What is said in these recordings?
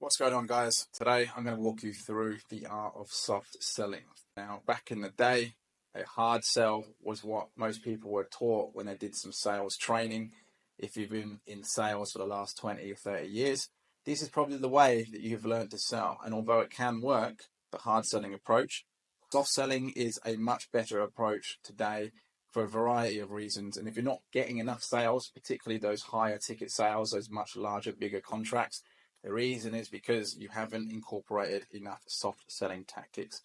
What's going on, guys? Today I'm going to walk you through the art of soft selling. Now, back in the day, a hard sell was what most people were taught when they did some sales training. If you've been in sales for the last 20 or 30 years, this is probably the way that you've learned to sell. And although it can work, the hard selling approach, soft selling is a much better approach today for a variety of reasons. And if you're not getting enough sales, particularly those higher ticket sales, those much larger, bigger contracts, the reason is because you haven't incorporated enough soft selling tactics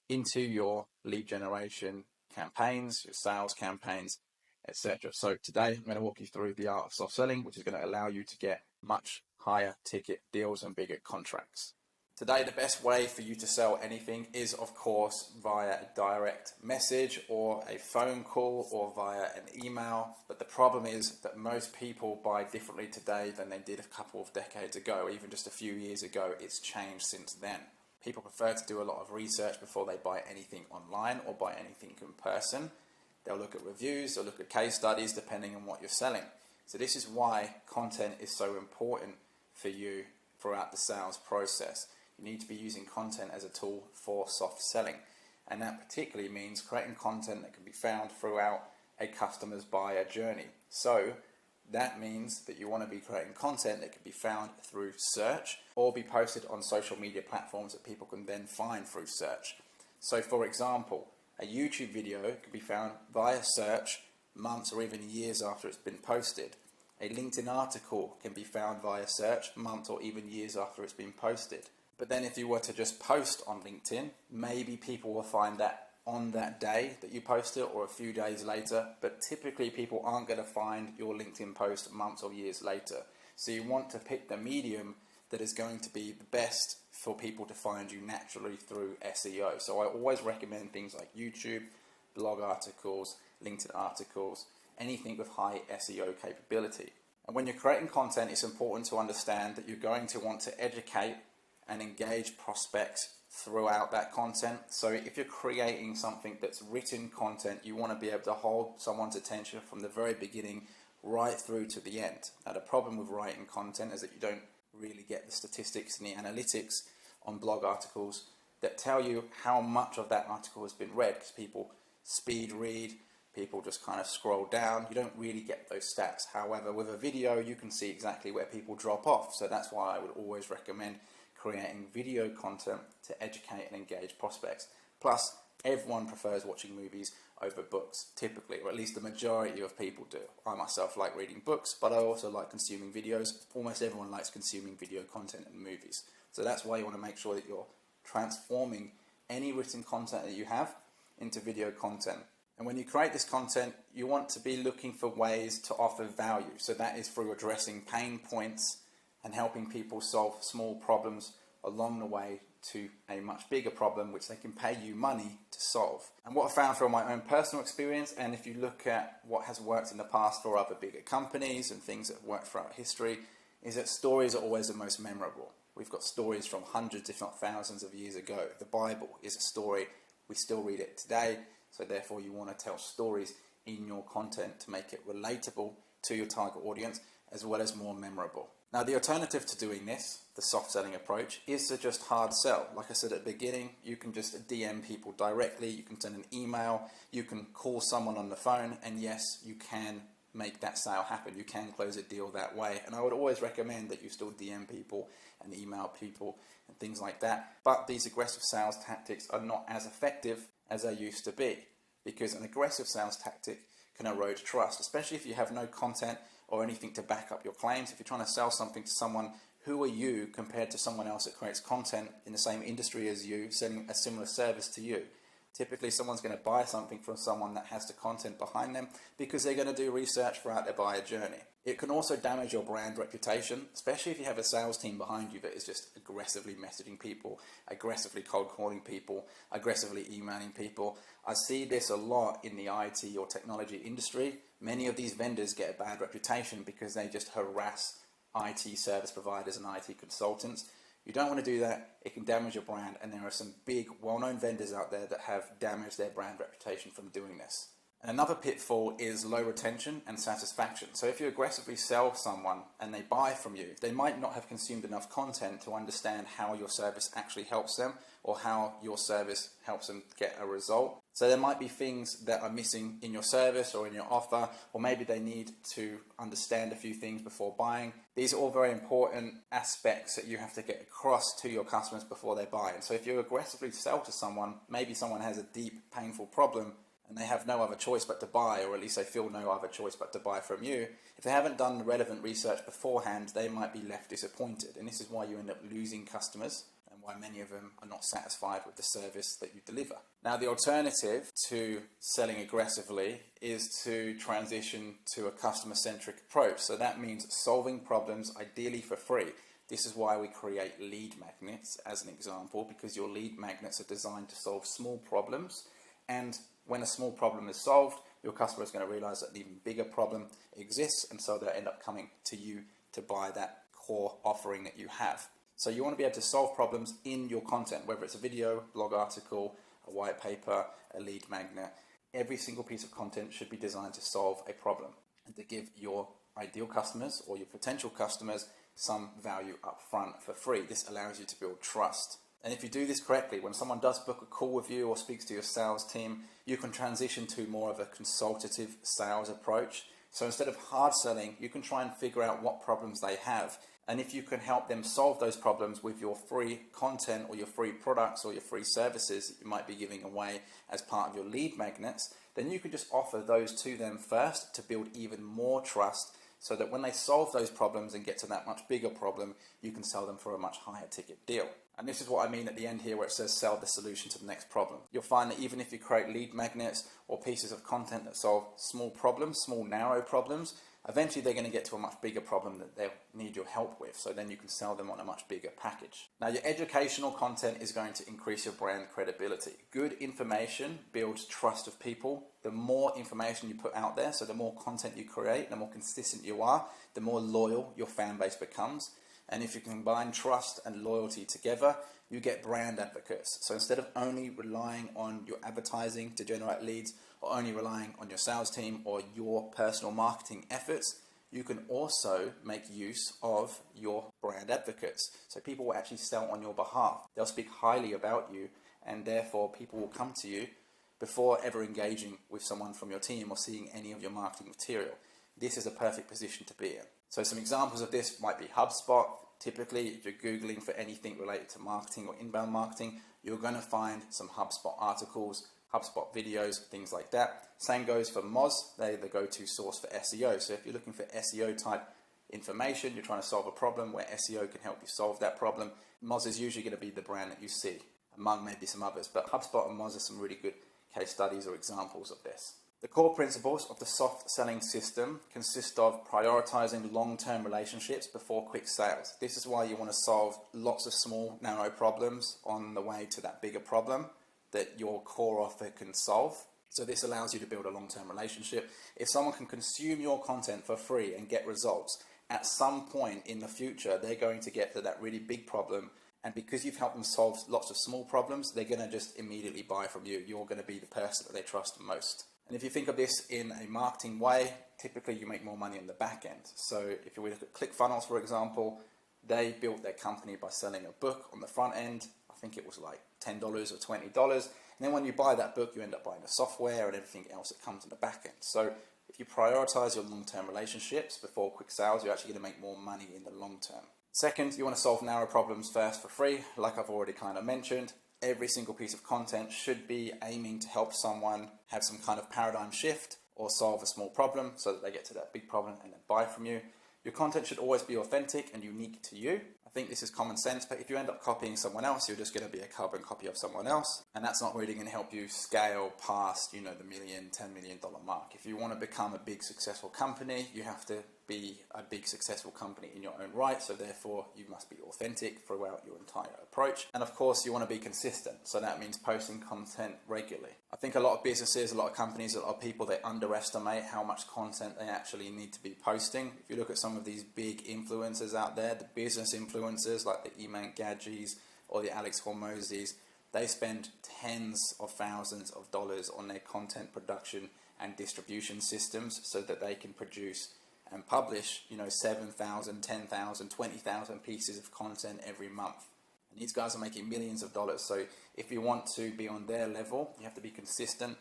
into your lead generation campaigns, your sales campaigns, etc. So today I'm going to walk you through the art of soft selling, which is going to allow you to get much higher ticket deals and bigger contracts. Today, the best way for you to sell anything is, of course, via a direct message or a phone call or via an email. But the problem is that most people buy differently today than they did a couple of decades ago, even just a few years ago. It's changed since then. People prefer to do a lot of research before they buy anything online or buy anything in person. They'll look at reviews, they'll look at case studies, depending on what you're selling. So this is why content is so important for you throughout the sales process. You need to be using content as a tool for soft selling. And that particularly means creating content that can be found throughout a customer's buyer journey. So that means that you want to be creating content that can be found through search or be posted on social media platforms that people can then find through search. So for example, a YouTube video can be found via search months or even years after it's been posted. A LinkedIn article can be found via search months or even years after it's been posted. But then if you were to just post on LinkedIn, maybe people will find that on that day that you post it or a few days later, but typically people aren't going to find your LinkedIn post months or years later. So you want to pick the medium that is going to be the best for people to find you naturally through SEO. So I always recommend things like YouTube, blog articles, LinkedIn articles, anything with high SEO capability. And when you're creating content, it's important to understand that you're going to want to educate and engage prospects throughout that content. So if you're creating something that's written content, you want to be able to hold someone's attention from the very beginning right through to the end. Now the problem with writing content is that you don't really get the statistics and the analytics on blog articles that tell you how much of that article has been read, because people speed read, people just kind of scroll down. You don't really get those stats. However, with a video, you can see exactly where people drop off. So that's why I would always recommend creating video content to educate and engage prospects. Plus, everyone prefers watching movies over books, typically, or at least the majority of people do. I myself like reading books, but I also like consuming videos. Almost everyone likes consuming video content and movies. So that's why you want to make sure that you're transforming any written content that you have into video content. And when you create this content, you want to be looking for ways to offer value. So that is through addressing pain points and helping people solve small problems along the way to a much bigger problem which they can pay you money to solve. And what I found from my own personal experience, and if you look at what has worked in the past for other bigger companies and things that have worked throughout history, is that stories are always the most memorable. We've got stories from hundreds, if not thousands of years ago. The Bible is a story. We still read it today. So therefore you want to tell stories in your content to make it relatable to your target audience as well as more memorable. Now the alternative to doing this, the soft selling approach, is to just hard sell. Like I said at the beginning, you can just DM people directly, you can send an email, you can call someone on the phone, and yes, you can make that sale happen. You can close a deal that way. And I would always recommend that you still DM people and email people and things like that. But these aggressive sales tactics are not as effective as they used to be, because an aggressive sales tactic can erode trust, especially if you have no content or anything to back up your claims. If you're trying to sell something to someone, who are you compared to someone else that creates content in the same industry as you, selling a similar service to you? Typically, someone's going to buy something from someone that has the content behind them because they're going to do research throughout their buyer journey. It can also damage your brand reputation, especially if you have a sales team behind you that is just aggressively messaging people, aggressively cold calling people, aggressively emailing people. I see this a lot in the IT or technology industry. Many of these vendors get a bad reputation because they just harass IT service providers and IT consultants. You don't want to do that. It can damage your brand, and there are some big, well-known vendors out there that have damaged their brand reputation from doing this. Another pitfall is low retention and satisfaction. So if you aggressively sell someone and they buy from you, they might not have consumed enough content to understand how your service actually helps them or how your service helps them get a result. So there might be things that are missing in your service or in your offer, or maybe they need to understand a few things before buying. These are all very important aspects that you have to get across to your customers before they buy. And so if you aggressively sell to someone, maybe someone has a deep, painful problem, and they have no other choice but to buy, or at least they feel no other choice but to buy from you. If they haven't done the relevant research beforehand, they might be left disappointed. And this is why you end up losing customers and why many of them are not satisfied with the service that you deliver. Now, the alternative to selling aggressively is to transition to a customer-centric approach. So that means solving problems ideally for free. This is why we create lead magnets as an example, because your lead magnets are designed to solve small problems, and when a small problem is solved, your customer is going to realize that an even bigger problem exists, and so they'll end up coming to you to buy that core offering that you have. So you want to be able to solve problems in your content, whether it's a video, blog article, a white paper, a lead magnet. Every single piece of content should be designed to solve a problem and to give your ideal customers or your potential customers some value up front for free. This allows you to build trust. And if you do this correctly, when someone does book a call with you or speaks to your sales team, you can transition to more of a consultative sales approach. So instead of hard selling, you can try and figure out what problems they have. And if you can help them solve those problems with your free content or your free products or your free services that you might be giving away as part of your lead magnets, then you can just offer those to them first to build even more trust, so that when they solve those problems and get to that much bigger problem, you can sell them for a much higher ticket deal. And this is what I mean at the end here where it says sell the solution to the next problem. You'll find that even if you create lead magnets or pieces of content that solve small problems, small narrow problems, eventually they're going to get to a much bigger problem that they'll need your help with. So then you can sell them on a much bigger package. Now, your educational content is going to increase your brand credibility. Good information builds trust of people. The more information you put out there, so the more content you create, the more consistent you are, the more loyal your fan base becomes. And if you combine trust and loyalty together, you get brand advocates. So instead of only relying on your advertising to generate leads, or only relying on your sales team or your personal marketing efforts, you can also make use of your brand advocates. So people will actually sell on your behalf. They'll speak highly about you, and therefore people will come to you before ever engaging with someone from your team or seeing any of your marketing material. This is a perfect position to be in. So some examples of this might be HubSpot. Typically, if you're Googling for anything related to marketing or inbound marketing, you're going to find some HubSpot articles, HubSpot videos, things like that. Same goes for Moz. They're the go-to source for SEO. So if you're looking for SEO type information, you're trying to solve a problem where SEO can help you solve that problem, Moz is usually going to be the brand that you see, among maybe some others. But HubSpot and Moz are some really good case studies or examples of this. The core principles of the soft selling system consist of prioritizing long-term relationships before quick sales. This is why you want to solve lots of small, narrow problems on the way to that bigger problem that your core offer can solve. So this allows you to build a long-term relationship. If someone can consume your content for free and get results, at some point in the future, they're going to get to that really big problem. And because you've helped them solve lots of small problems, they're going to just immediately buy from you. You're going to be the person that they trust the most. And if you think of this in a marketing way, typically you make more money on the back end. So if you look at ClickFunnels, for example, they built their company by selling a book on the front end. I think it was like $10 or $20. And then when you buy that book, you end up buying the software and everything else that comes on the back end. So if you prioritize your long-term relationships before quick sales, you're actually going to make more money in the long term. Second, you want to solve narrow problems first for free. Like I've already kind of mentioned, every single piece of content should be aiming to help someone have some kind of paradigm shift or solve a small problem so that they get to that big problem and then buy from you. Your content should always be authentic and unique to you. I think this is common sense, but if you end up copying someone else, you're just going to be a carbon copy of someone else. And that's not really going to help you scale past, the $1 million, $10 million mark. If you want to become a big successful company, you have to be a big successful company in your own right. So therefore you must be authentic throughout your entire approach. And of course you want to be consistent. So that means posting content regularly. I think a lot of businesses, a lot of companies, a lot of people, they underestimate how much content they actually need to be posting. If you look at some of these big influencers out there, the business influencers like the Iman Gadgis or the Alex Hormozis, they spend tens of thousands of dollars on their content production and distribution systems so that they can produce and publish, 7,000, 10,000, 20,000 pieces of content every month. And these guys are making millions of dollars. So if you want to be on their level, you have to be consistent,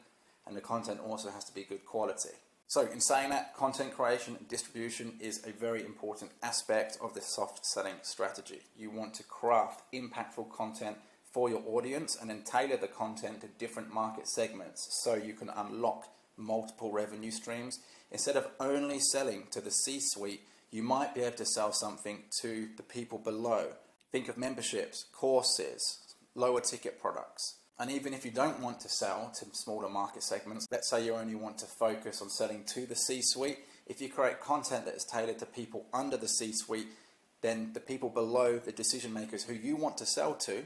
and the content also has to be good quality. So in saying that, content creation and distribution is a very important aspect of the soft selling strategy. You want to craft impactful content for your audience and then tailor the content to different market segments so you can unlock multiple revenue streams. Instead of only selling to the C-suite, you might be able to sell something to the people below. Think of memberships, courses, lower ticket products. And even if you don't want to sell to smaller market segments, let's say you only want to focus on selling to the C-suite, if you create content that is tailored to people under the C-suite, then the people below, the decision makers who you want to sell to,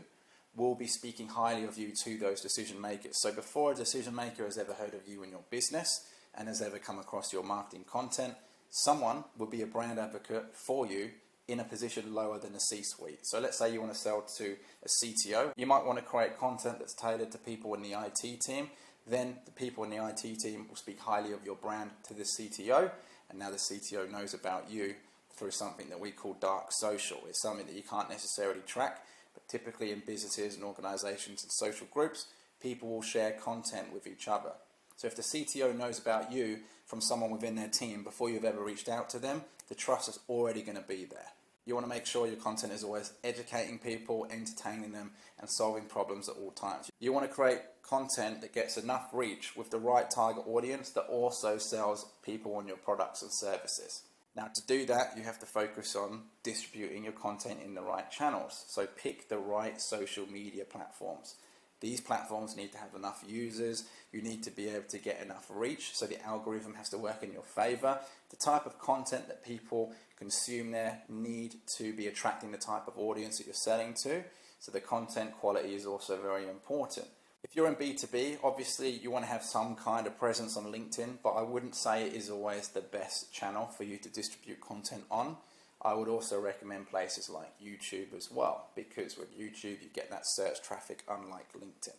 will be speaking highly of you to those decision makers. So before a decision maker has ever heard of you and your business and has ever come across your marketing content, someone will be a brand advocate for you in a position lower than the C-suite. So let's say you want to sell to a CTO. You might want to create content that's tailored to people in the IT team. Then the people in the IT team will speak highly of your brand to the CTO. And now the CTO knows about you through something that we call dark social. It's something that you can't necessarily track, but typically in businesses and organizations and social groups, people will share content with each other. So if the CTO knows about you from someone within their team before you've ever reached out to them, the trust is already going to be there. You want to make sure your content is always educating people, entertaining them, and solving problems at all times. You want to create content that gets enough reach with the right target audience that also sells people on your products and services. Now, to do that, you have to focus on distributing your content in the right channels. So pick the right social media platforms. These platforms need to have enough users. You need to be able to get enough reach, so the algorithm has to work in your favor. The type of content that people consume there need to be attracting the type of audience that you're selling to. So the content quality is also very important. If you're in B2B, obviously you want to have some kind of presence on LinkedIn, but I wouldn't say it is always the best channel for you to distribute content on. I would also recommend places like YouTube as well, because with YouTube you get that search traffic unlike LinkedIn.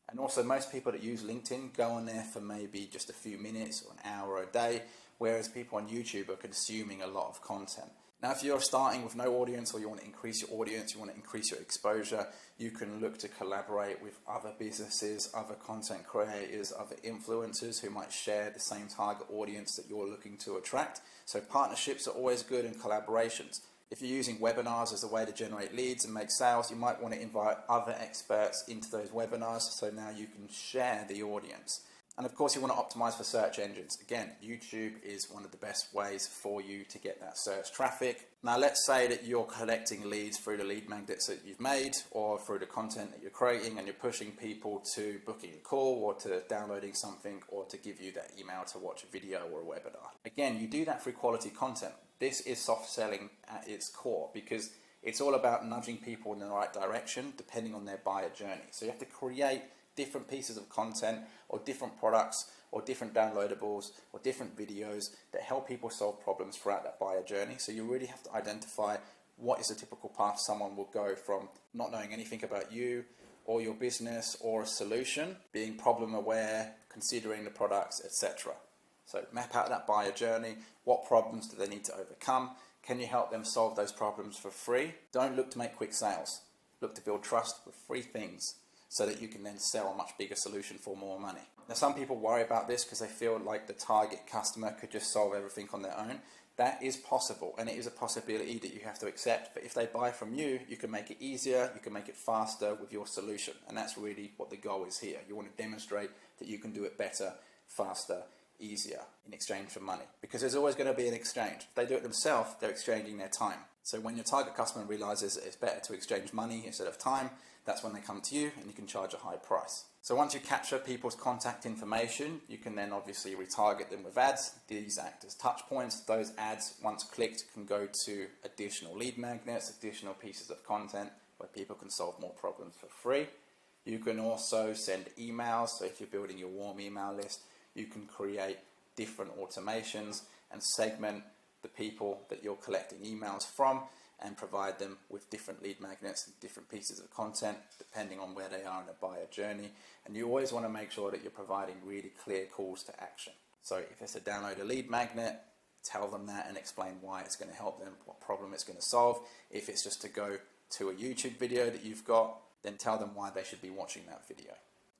And also most people that use LinkedIn go on there for maybe just a few minutes or an hour a day, whereas people on YouTube are consuming a lot of content. Now, if you're starting with no audience or you want to increase your audience, you want to increase your exposure, you can look to collaborate with other businesses, other content creators, other influencers who might share the same target audience that you're looking to attract. So partnerships are always good, and collaborations. If you're using webinars as a way to generate leads and make sales, you might want to invite other experts into those webinars, so now you can share the audience. And of course, you want to optimize for search engines. Again, YouTube is one of the best ways for you to get that search traffic. Now, let's say that you're collecting leads through the lead magnets that you've made or through the content that you're creating, and you're pushing people to booking a call or to downloading something or to give you that email to watch a video or a webinar. Again, you do that through quality content. This is soft selling at its core, because it's all about nudging people in the right direction depending on their buyer journey. So you have to create different pieces of content or different products or different downloadables or different videos that help people solve problems throughout that buyer journey. So you really have to identify what is a typical path someone will go from not knowing anything about you or your business or a solution, being problem aware, considering the products, etc. So map out that buyer journey. What problems do they need to overcome? Can you help them solve those problems for free? Don't look to make quick sales. Look to build trust with free things, so that you can then sell a much bigger solution for more money. Now, some people worry about this because they feel like the target customer could just solve everything on their own. That is possible, and it is a possibility that you have to accept. But if they buy from you, you can make it easier, you can make it faster with your solution. And that's really what the goal is here. You want to demonstrate that you can do it better, faster, easier in exchange for money. Because there's always going to be an exchange. If they do it themselves, they're exchanging their time. So when your target customer realizes that it's better to exchange money instead of time, that's when they come to you, and you can charge a high price. So once you capture people's contact information, you can then obviously retarget them with ads. These act as touch points. Those ads, once clicked, can go to additional lead magnets, additional pieces of content where people can solve more problems for free. You can also send emails. So if you're building your warm email list, you can create different automations and segment the people that you're collecting emails from, and provide them with different lead magnets and different pieces of content depending on where they are in the buyer journey. And you always want to make sure that you're providing really clear calls to action. So if it's a download a lead magnet, tell them that and explain why it's going to help them, what problem it's going to solve. If it's just to go to a YouTube video that you've got, then tell them why they should be watching that video.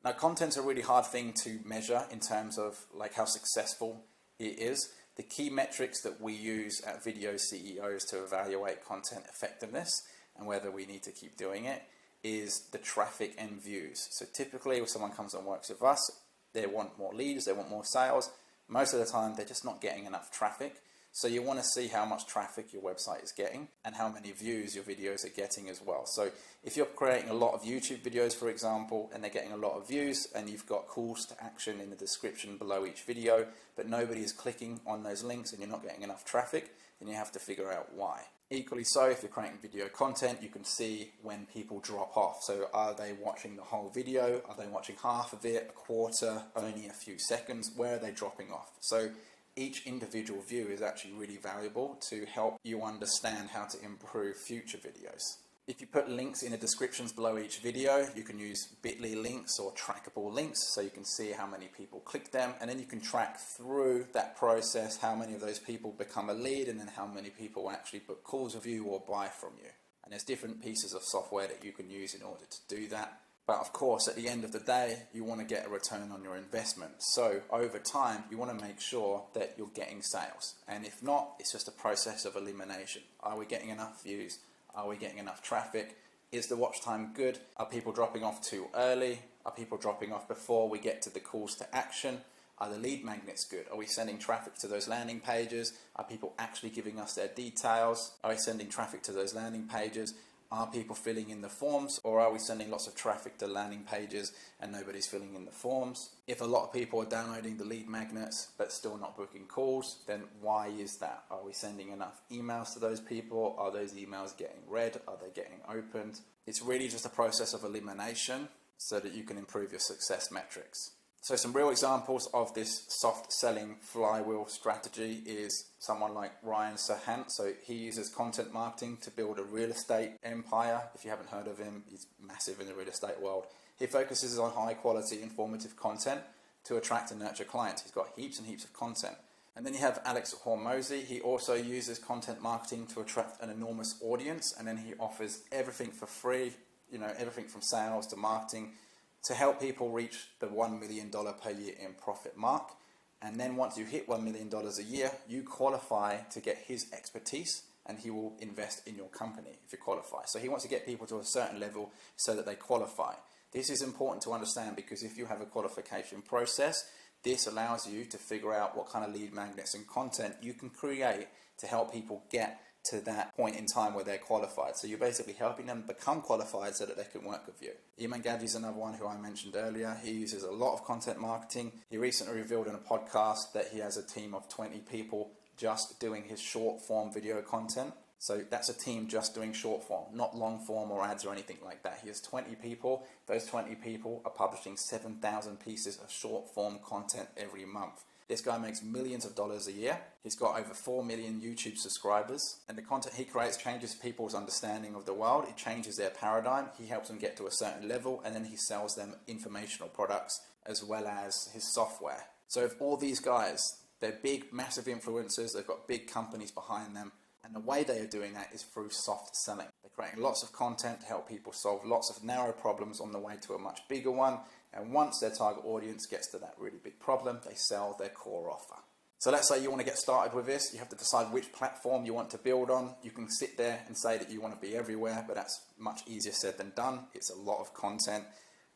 Now, content's a really hard thing to measure in terms of like how successful it is. The key metrics that we use at Video CEOs to evaluate content effectiveness and whether we need to keep doing it is the traffic and views. So typically when someone comes and works with us, they want more leads, they want more sales. Most of the time they're just not getting enough traffic. So you want to see how much traffic your website is getting and how many views your videos are getting as well. So if you're creating a lot of YouTube videos, for example, and they're getting a lot of views and you've got calls to action in the description below each video, but nobody is clicking on those links and you're not getting enough traffic, then you have to figure out why. Equally so, if you're creating video content, you can see when people drop off. So are they watching the whole video? Are they watching half of it, a quarter, only a few seconds? Where are they dropping off? So each individual view is actually really valuable to help you understand how to improve future videos. If you put links in the descriptions below each video, you can use bit.ly links or trackable links so you can see how many people click them, and then you can track through that process how many of those people become a lead and then how many people actually book calls with you or buy from you. And there's different pieces of software that you can use in order to do that. But of course, at the end of the day, you want to get a return on your investment. So over time, you want to make sure that you're getting sales. And if not, it's just a process of elimination. Are we getting enough views? Are we getting enough traffic? Is the watch time good? Are people dropping off too early? Are people dropping off before we get to the calls to action? Are the lead magnets good? Are we sending traffic to those landing pages? Are people actually giving us their details? Are we sending traffic to those landing pages? Are people filling in the forms, or are we sending lots of traffic to landing pages and nobody's filling in the forms? If a lot of people are downloading the lead magnets but still not booking calls, then why is that? Are we sending enough emails to those people? Are those emails getting read? Are they getting opened? It's really just a process of elimination so that you can improve your success metrics. So some real examples of this soft selling flywheel strategy is someone like Ryan Serhant. So he uses content marketing to build a real estate empire. If you haven't heard of him, he's massive in the real estate world. He focuses on high quality informative content to attract and nurture clients. He's got heaps and heaps of content. And then you have Alex Hormozy. He also uses content marketing to attract an enormous audience, and then he offers everything for free, everything from sales to marketing, to help people reach the $1 million per year in profit mark. And then once you hit $1 million a year, you qualify to get his expertise and he will invest in your company if you qualify. So he wants to get people to a certain level so that they qualify. This is important to understand because if you have a qualification process, this allows you to figure out what kind of lead magnets and content you can create to help people get to that point in time where they're qualified. So you're basically helping them become qualified so that they can work with you. Iman Gadji is another one who I mentioned earlier. He uses a lot of content marketing. He recently revealed in a podcast that he has a team of 20 people just doing his short form video content. So that's a team just doing short form, not long form or ads or anything like that. He has 20 people. Those 20 people are publishing 7,000 pieces of short form content every month. This guy makes millions of dollars a year. He's got over 4 million YouTube subscribers. And the content he creates changes people's understanding of the world. It changes their paradigm. He helps them get to a certain level, and then he sells them informational products as well as his software. So if all these guys, they're big, massive influencers, they've got big companies behind them, and the way they are doing that is through soft selling. They're creating lots of content to help people solve lots of narrow problems on the way to a much bigger one. And once their target audience gets to that really big problem, they sell their core offer. So let's say you want to get started with this. You have to decide which platform you want to build on. You can sit there and say that you want to be everywhere, but that's much easier said than done. It's a lot of content.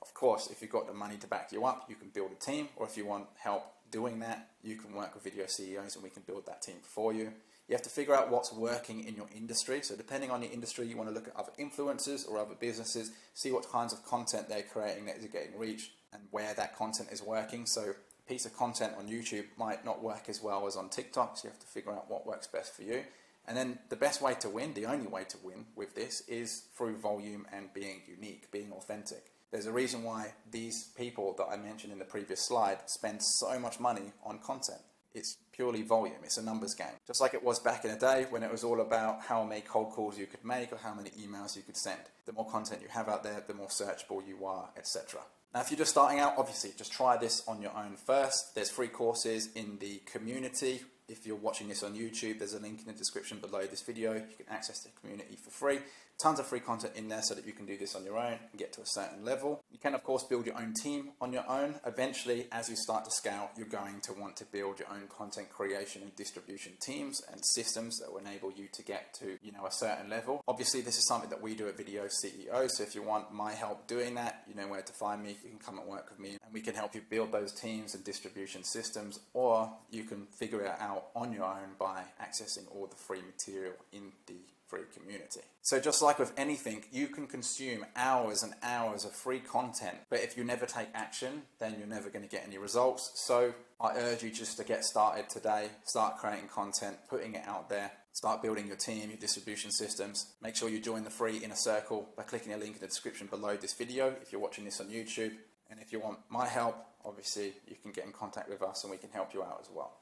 Of course, if you've got the money to back you up, you can build a team. Or if you want help doing that, you can work with video CEOs and we can build that team for you. You have to figure out what's working in your industry. So depending on your industry, you want to look at other influencers or other businesses, see what kinds of content they're creating that is getting reach and where that content is working. So a piece of content on YouTube might not work as well as on TikTok. So you have to figure out what works best for you. And then the best way to win, the only way to win with this is through volume and being unique, being authentic. There's a reason why these people that I mentioned in the previous slide spend so much money on content. It's purely volume. It's a numbers game. Just like it was back in the day when it was all about how many cold calls you could make or how many emails you could send. The more content you have out there, the more searchable you are, etc. Now, if you're just starting out, obviously, just try this on your own first. There's free courses in the community. If you're watching this on YouTube, there's a link in the description below this video. You can access the community for free. Tons of free content in there so that you can do this on your own and get to a certain level. You can, of course, build your own team on your own. Eventually, as you start to scale, you're going to want to build your own content creation and distribution teams and systems that will enable you to get to, a certain level. Obviously, this is something that we do at Video CEO. So if you want my help doing that, you know where to find me. You can come and work with me and we can help you build those teams and distribution systems, or you can figure it out on your own by accessing all the free material in the free community. So just like with anything, you can consume hours and hours of free content, but if you never take action, then you're never going to get any results. So I urge you just to get started today, start creating content, putting it out there, start building your team, your distribution systems. Make sure you join the free inner circle by clicking a link in the description below this video if you're watching this on YouTube. And if you want my help, obviously you can get in contact with us and we can help you out as well.